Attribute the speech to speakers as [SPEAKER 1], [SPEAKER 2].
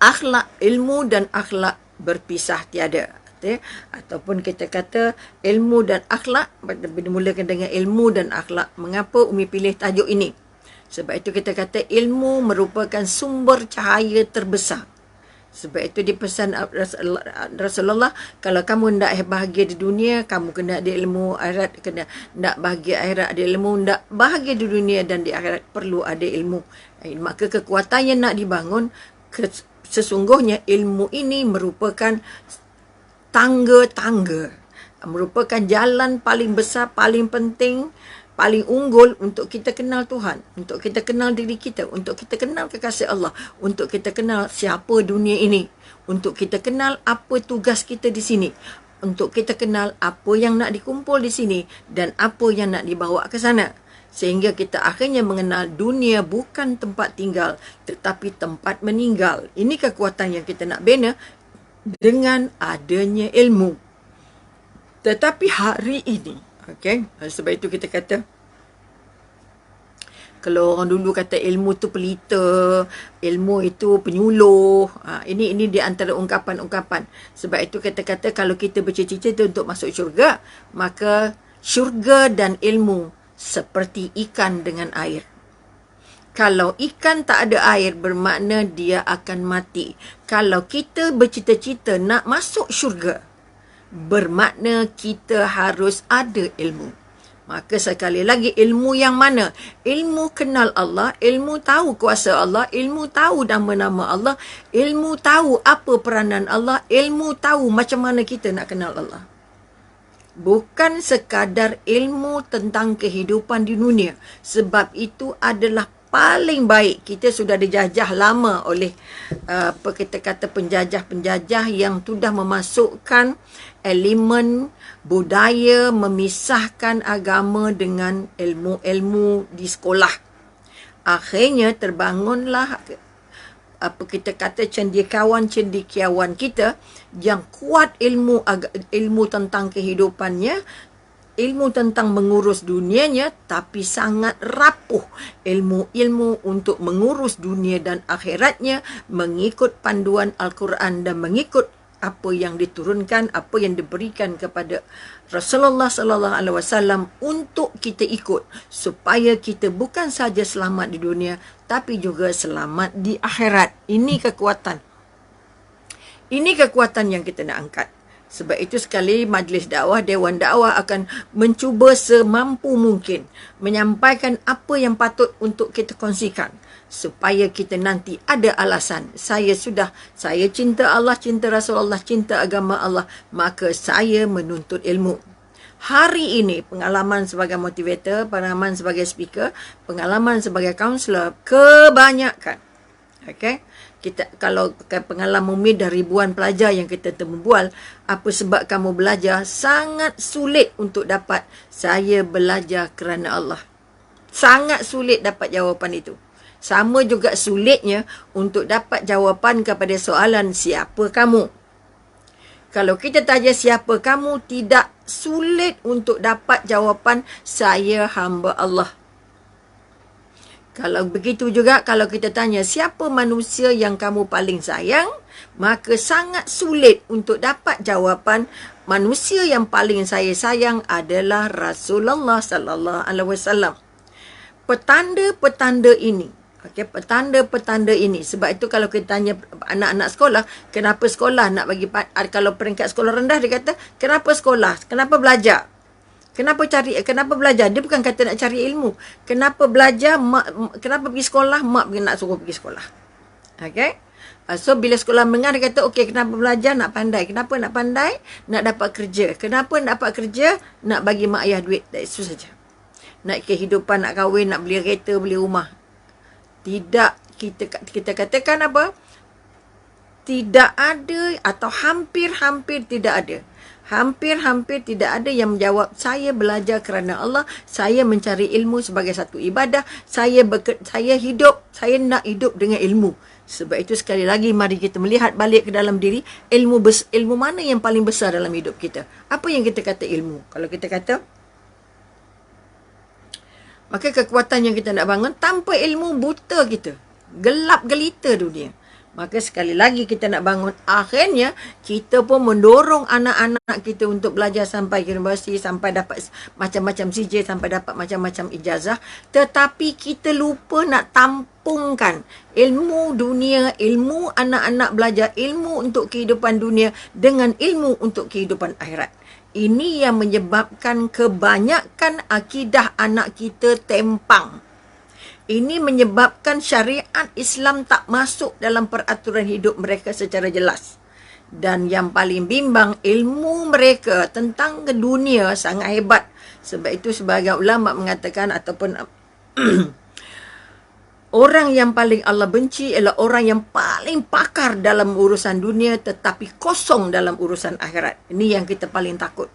[SPEAKER 1] akhlak, ilmu dan akhlak berpisah tiada. Ataupun kita kata ilmu dan akhlak, dimulakan dengan ilmu dan akhlak. Mengapa Umi pilih tajuk ini? Sebab itu kita kata ilmu merupakan sumber cahaya terbesar. Sebab itu dipesan Rasulullah, kalau kamu nak bahagia di dunia, kamu kena ada ilmu. Akhirat kena nak bahagia akhirat ada ilmu. Nak bahagia di dunia dan di akhirat perlu ada ilmu. Maka kekuatan yang nak dibangun, sesungguhnya ilmu ini merupakan tangga-tangga, merupakan jalan paling besar, paling penting, paling unggul untuk kita kenal Tuhan, untuk kita kenal diri kita, untuk kita kenal kekasih Allah, untuk kita kenal siapa dunia ini, untuk kita kenal apa tugas kita di sini, untuk kita kenal apa yang nak dikumpul di sini dan apa yang nak dibawa ke sana. Sehingga kita akhirnya mengenal dunia bukan tempat tinggal tetapi tempat meninggal. Ini kekuatan yang kita nak bina dengan adanya ilmu. Tetapi hari ini, sebab itu kita kata, kalau orang dulu kata ilmu tu pelita, ilmu itu penyuluh, ini di antara ungkapan-ungkapan. Sebab itu kita kata kalau kita bercita-cita untuk masuk syurga, maka syurga dan ilmu seperti ikan dengan air. Kalau ikan tak ada air, bermakna dia akan mati. Kalau kita bercita-cita nak masuk syurga, bermakna kita harus ada ilmu. Maka sekali lagi, ilmu yang mana? Ilmu kenal Allah, ilmu tahu kuasa Allah, ilmu tahu nama-nama Allah, ilmu tahu apa peranan Allah, ilmu tahu macam mana kita nak kenal Allah. Bukan sekadar ilmu tentang kehidupan di dunia. Sebab itu adalah paling baik. Kita sudah dijajah lama oleh kita kata penjajah-penjajah yang sudah memasukkan elemen budaya, memisahkan agama dengan ilmu-ilmu di sekolah. Akhirnya terbangunlah kita kata cendekiawan kita yang kuat ilmu tentang kehidupannya, ilmu tentang mengurus dunianya, tapi sangat rapuh ilmu untuk mengurus dunia dan akhiratnya, mengikut panduan Al-Quran dan mengikut apa yang diturunkan, apa yang diberikan kepada Rasulullah sallallahu alaihi wasallam untuk kita ikut, supaya kita bukan saja selamat di dunia tapi juga selamat di akhirat. Ini kekuatan. Ini kekuatan yang kita nak angkat. Sebab itu sekali majlis dakwah, Dewan Dakwah akan mencuba semampu mungkin menyampaikan apa yang patut untuk kita kongsikan, supaya kita nanti ada alasan. Saya cinta Allah, cinta Rasulullah, cinta agama Allah, maka saya menuntut ilmu. Hari ini pengalaman sebagai motivator, pengalaman sebagai speaker, pengalaman sebagai kaunselor, kebanyakan kita kalau pengalaman Umi dah ribuan pelajar yang kita berbual, apa sebab kamu belajar? Sangat sulit untuk dapat saya belajar kerana Allah. Sangat sulit dapat jawapan itu. Sama juga sulitnya untuk dapat jawapan kepada soalan siapa kamu. Kalau kita tanya siapa kamu, tidak sulit untuk dapat jawapan saya hamba Allah. Kalau begitu juga kalau kita tanya siapa manusia yang kamu paling sayang, maka sangat sulit untuk dapat jawapan manusia yang paling saya sayang adalah Rasulullah sallallahu alaihi wasallam. Petanda-petanda ini, petanda-petanda ini. Sebab itu kalau kita tanya anak-anak sekolah, kenapa sekolah nak bagi, kalau peringkat sekolah rendah dia kata, kenapa sekolah? Kenapa belajar? Kenapa belajar? Dia bukan kata nak cari ilmu. Kenapa belajar? Kenapa pergi sekolah? Mak nak suruh pergi sekolah. So, bila sekolah menengah, dia kata, kenapa belajar? Nak pandai. Kenapa nak pandai? Nak dapat kerja. Kenapa nak dapat kerja? Nak bagi mak ayah duit. Itu saja. Nak kehidupan, nak kahwin, nak beli kereta, beli rumah. Tidak. Kita katakan apa? Tidak ada atau hampir-hampir tidak ada. Hampir-hampir tidak ada yang menjawab, saya belajar kerana Allah, saya mencari ilmu sebagai satu ibadah, saya nak hidup dengan ilmu. Sebab itu sekali lagi mari kita melihat balik ke dalam diri, ilmu mana yang paling besar dalam hidup kita? Apa yang kita kata ilmu? Kalau kita kata, maka kekuatan yang kita nak bangun, tanpa ilmu buta kita. Gelap gelita dunia. Maka sekali lagi kita nak bangun, akhirnya kita pun mendorong anak-anak kita untuk belajar sampai universiti, sampai dapat macam-macam CJ, sampai dapat macam-macam ijazah. Tetapi kita lupa nak tampungkan ilmu dunia, ilmu anak-anak belajar, ilmu untuk kehidupan dunia dengan ilmu untuk kehidupan akhirat. Ini yang menyebabkan kebanyakan akidah anak kita tempang. Ini menyebabkan syariat Islam tak masuk dalam peraturan hidup mereka secara jelas. Dan yang paling bimbang, ilmu mereka tentang dunia sangat hebat. Sebab itu sebahagian ulama mengatakan ataupun orang yang paling Allah benci ialah orang yang paling pakar dalam urusan dunia tetapi kosong dalam urusan akhirat. Ini yang kita paling takut.